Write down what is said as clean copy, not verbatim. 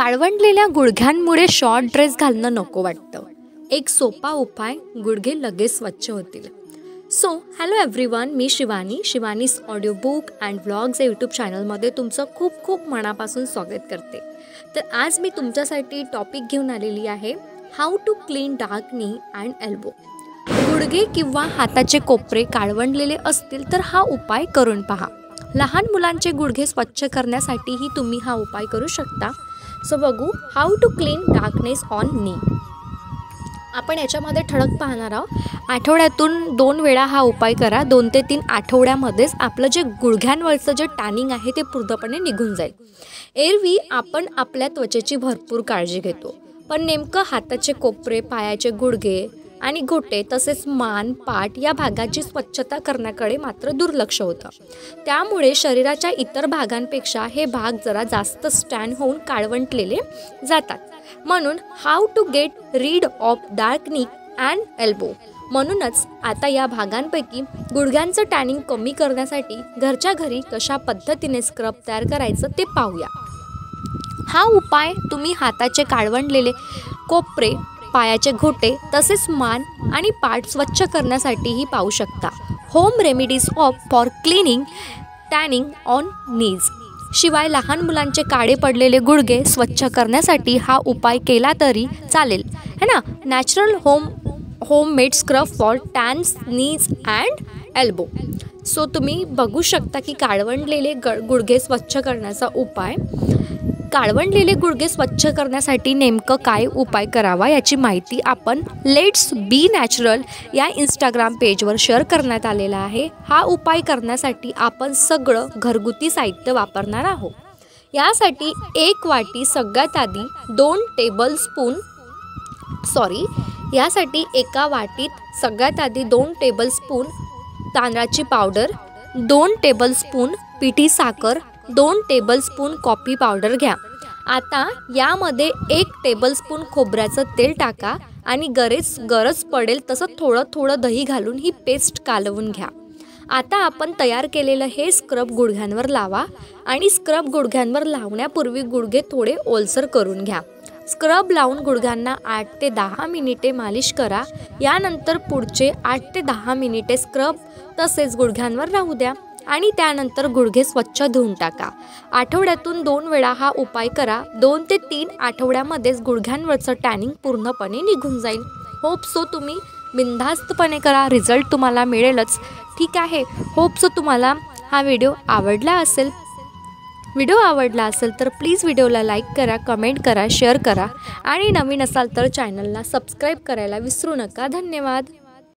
काळवंडलेल्या गुडघ्यांमुळे short dress घालणं नको वाटतं. एक सोपा उपाय, गुडघे लगेच स्वच्छ होतील. So hello everyone, me Shivani's audio book and vlogs या यूट्यूब चॅनलमध्ये तुमचं खूप खूप मनापासून स्वागत करते. तर आज मी तुमच्यासाठी टॉपिक घेऊन आलेली आहे, how to clean dark knee and elbow. गुडघे किंवा हाताचे कोपरे काळवंडलेले असतील तर हा उपाय करून पहा. लहान मुलांचे गुडघे स्वच्छ करण्यासाठीही तुम्ही हा उपाय करू शकता. सो बघू, how to clean darkness on knee. आपण याच्यामध्ये ठळक पाहणार आहोत. आठवड्यातून 2 वेळा हा उपाय करा. 2 ते 3 आठवड्यामध्येच आपलं जे गुडघ्यांवरचं जे टॅनिंग आहे ते पूर्णपणे निघून जाईल. एरवी आपण आपल्या त्वचेची भरपूर काळजी घेतो, पण नेमकं हाताचे कोपरे, पायाचे गुडघे आणि घोटे तसेच मान, पाठ या भागाची स्वच्छता करण्याकडे मात्र दुर्लक्ष होतं. त्यामुळे शरीराच्या इतर भागांपेक्षा हे भाग जरा जास्त स्टॅन होऊन काळवंटलेले जातात. म्हणून how to get rid of dark knee and elbow. म्हणूनच आता या भागांपैकी गुडघ्यांचं टॅनिंग कमी करण्यासाठी घरच्या घरी कशा पद्धतीने स्क्रब तयार करायचं ते पाहूया. हा उपाय तुम्ही हाताचे काळवंडलेले कोपरे, पायाचे घोटे तसेच मान आणि पाठ स्वच्छ करण्यासाठीही पाहू शकता. Home remedies for cleaning tanning on knees. शिवाय लहान मुलांचे काळे पडलेले गुडघे स्वच्छ करण्यासाठी हा उपाय केला तरी चालेल, है ना. Natural homemade scrub for tans, knees and elbow. So तुम्ही बघू शकता की काळवंडलेले गुडघे स्वच्छ करण्याचा उपाय. काळवंडलेले गुडघे स्वच्छ करण्यासाठी नेमकं काय उपाय करावा याची माहिती आपण लेट्स बी नॅचरल या इंस्टाग्राम पेजवर शेअर करण्यात आलेला आहे. हा उपाय करण्यासाठी आपण सगळं घरगुती साहित्य वापरणार आहोत. यासाठी एक वाटी सगळ्यात आधी 2 टेबलस्पून तांदळाची पावडर, 2 टेबलस्पून पिठी साखर, 2 टेबलस्पून कॉफी पावडर घ्या. आता यामध्ये 1 टेबलस्पून खोबऱ्याचं तेल टाका आणि गरज पडेल तसं थोडं दही घालून ही पेस्ट कालवून घ्या. आता आपण तयार केलेलं हे स्क्रब गुडघ्यांवर लावा आणि स्क्रब गुडघ्यांवर लावण्यापूर्वी गुडघे थोडे ओलसर करून घ्या. स्क्रब लावून गुडघ्यांना 8 ते 10 मिनिटे मालिश करा. यानंतर पुढचे 8 ते 10 मिनिटे स्क्रब तसेच गुडघ्यांवर राहू द्या आणि त्यानंतर गुडघे स्वच्छ धुवून टाका. आठवड्यातून 2 वेळा हा उपाय करा. 2 ते 3 आठवड्यामध्येच गुडघ्यांवरचं टॅनिंग पूर्णपणे निघून जाईल. होप सो तुम्ही बिनधास्तपणे करा, रिझल्ट तुम्हाला मिळेलच. ठीक आहे, होप सो तुम्हाला हा व्हिडिओ आवडला असेल तर प्लीज व्हिडिओला लाईक करा, कमेंट करा, शेअर करा आणि नवीन असाल तर चॅनलला सबस्क्राईब करायला विसरू नका. धन्यवाद.